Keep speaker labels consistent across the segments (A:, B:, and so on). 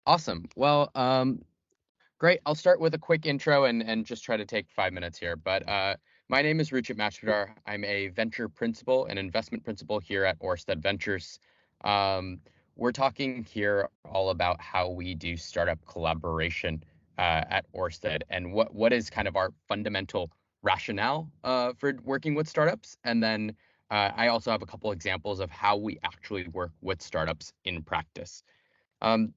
A: Awesome. Well, great. I'll start with a quick intro and just try to take 5 minutes here. But my name is Ruchit Matchvidar. I'm a venture principal and investment principal here at Ørsted Ventures. Um, we're talking here all about how we do startup collaboration at Ørsted and what is kind of our fundamental rationale for working with startups. And then I also have a couple examples of how we actually work with startups in practice. Um,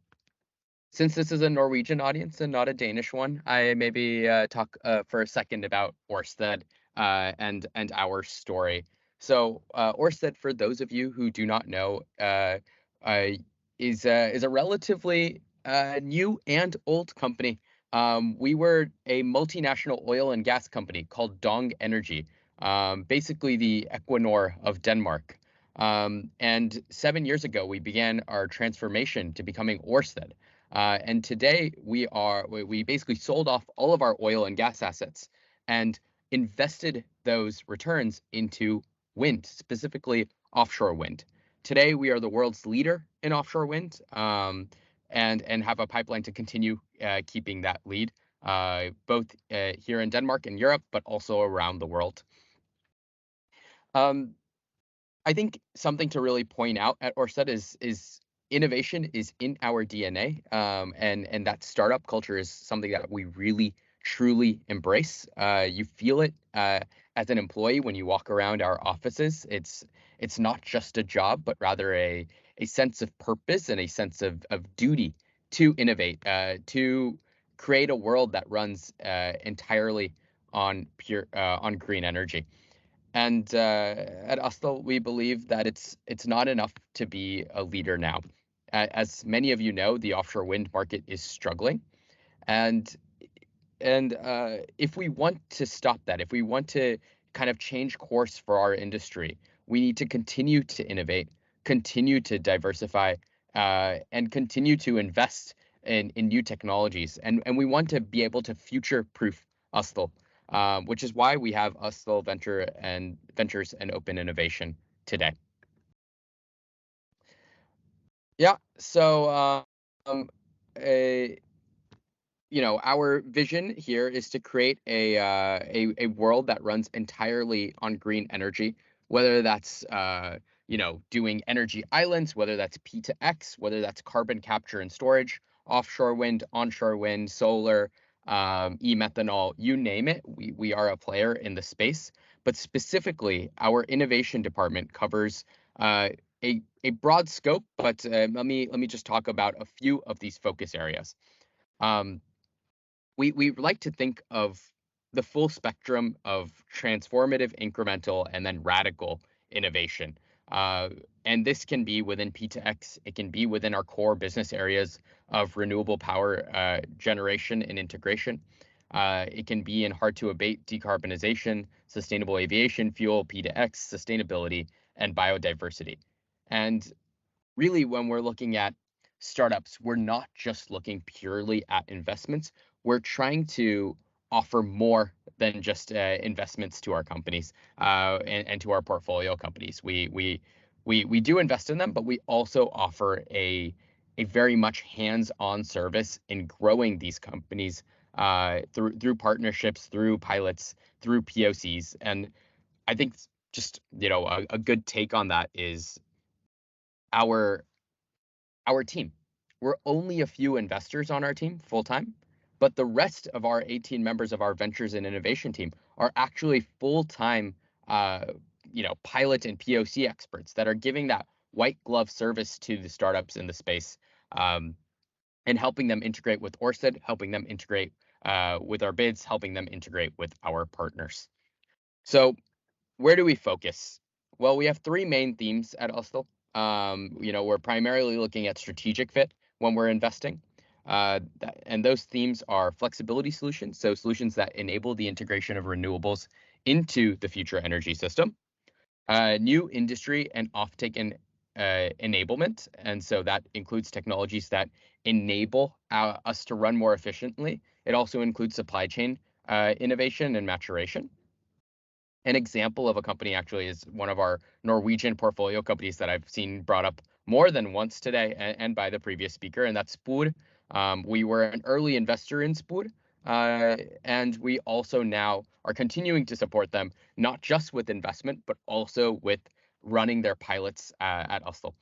A: since this is a Norwegian audience and not a Danish one, I maybe talk for a second about Ørsted and our story. So Ørsted, for those of you who do not know, uh, is a relatively new and old company. We were a multinational oil and gas company called Dong Energy, basically the Equinor of Denmark. And 7 years ago, we began our transformation to becoming Ørsted. And today we basically sold off all of our oil and gas assets and invested those returns into wind, specifically offshore wind. Today we are the world's leader in offshore wind, and have a pipeline to continue keeping that lead, both here in Denmark and Europe, but also around the world. Um, I think something to really point out at Ørsted is innovation is in our DNA, and that startup culture is something that we really truly embrace. You feel it as an employee when you walk around our offices. It's not just a job, but rather a sense of purpose and a sense of duty to innovate, to create a world that runs entirely on green energy. And at Ørsted, we believe that it's not enough to be a leader now. As many of you know, the offshore wind market is struggling, and if we want to stop that, if we want to kind of change course for our industry, we need to continue to innovate, continue to diversify, and continue to invest in new technologies. And we want to be able to future-proof Ørsted, which is why we have Ørsted Ventures and Open Innovation today. Yeah. So, our vision here is to create a world that runs entirely on green energy, whether that's doing energy islands, whether that's P2X, whether that's carbon capture and storage, offshore wind, onshore wind, solar, e-methanol, you name it. We are a player in the space, but specifically, our innovation department covers a broad scope. But let me just talk about a few of these focus areas. Um, we like to think of the full spectrum of transformative, incremental, and then radical innovation. Uh, and this can be within P2X. It can be within our core business areas of renewable power generation and integration. It can be in hard to abate decarbonization, sustainable aviation fuel, P2X, sustainability, and biodiversity. And really, when we're looking at startups, we're not just looking purely at investments. We're trying to offer more than just investments to our companies and to our portfolio companies. We do invest in them, but we also offer a very much hands-on service in growing these companies through partnerships, through pilots, through POCs. And I think just a good take on that is our our team. We're only a few investors on our team full time, but the rest of our 18 members of our ventures and innovation team are actually full time, pilot and POC experts that are giving that white glove service to the startups in the space, and helping them integrate with Ørsted, helping them integrate with our bids, helping them integrate with our partners. So where do we focus? Well, we have three main themes at Ørsted. We're primarily looking at strategic fit when we're investing. And those themes are flexibility solutions, so solutions that enable the integration of renewables into the future energy system. New industry and offtake and enablement, and so that includes technologies that enable us to run more efficiently. It also includes supply chain innovation and maturation. An example of a company actually is one of our Norwegian portfolio companies that I've seen brought up more than once today and by the previous speaker, and that's Spur, We were an early investor in Spur, and we also now are continuing to support them, not just with investment, but also with running their pilots at Ørsted.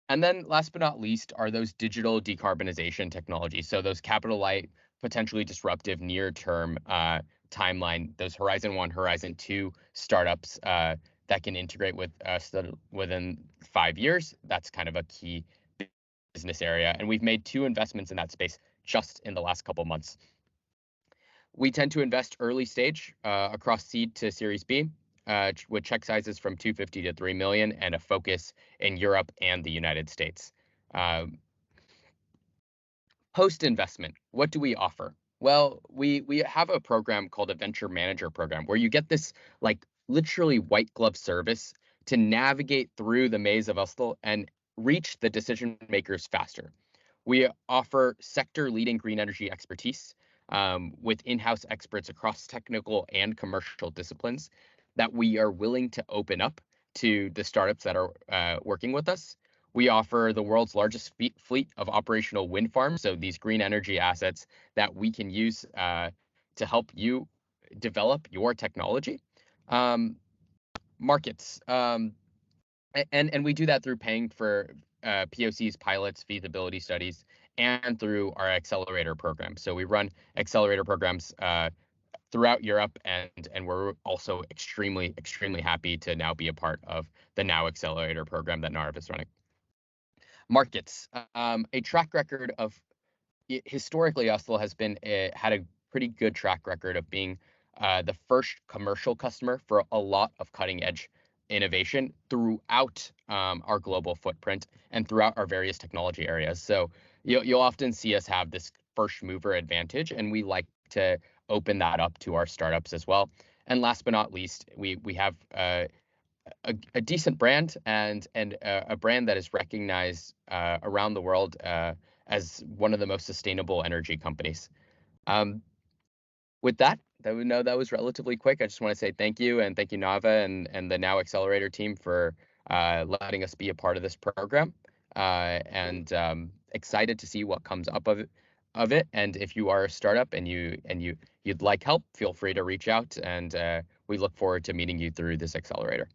A: And then last but not least are those digital decarbonization technologies. So those capital light, potentially disruptive near-term timeline, those Horizon 1, Horizon 2 startups that can integrate with us within 5 years. That's kind of a key business area. And we've made 2 investments in that space just in the last couple months. We tend to invest early stage across seed to Series B, with check sizes from 250 to 3 million and a focus in Europe and the United States. Post investment, what do we offer? Well, we have a program called a venture manager program where you get this like literally white glove service to navigate through the maze of Oslo and reach the decision makers faster. We offer sector leading green energy expertise with in-house experts across technical and commercial disciplines that we are willing to open up to the startups that are working with us. We offer the world's largest fleet of operational wind farms, so these green energy assets that we can use to help you develop your technology. Markets, and we do that through paying for POCs, pilots, feasibility studies, and through our accelerator program. So we run accelerator programs throughout Europe, and we're also extremely happy to now be a part of the Now Accelerator program that NARV is running. Markets, a track record of historically, Oslo has been had a pretty good track record of being the first commercial customer for a lot of cutting edge innovation throughout our global footprint and throughout our various technology areas. So you'll often see us have this first mover advantage, and we like to open that up to our startups as well. And last but not least, we have a decent brand and a brand that is recognized around the world as one of the most sustainable energy companies. Um, with that, we know that was relatively quick. I just want to say thank you, and thank you, Nava and the Now Accelerator team for letting us be a part of this program. And excited to see what comes up of it. And if you are a startup and you'd like help, feel free to reach out, and we look forward to meeting you through this accelerator.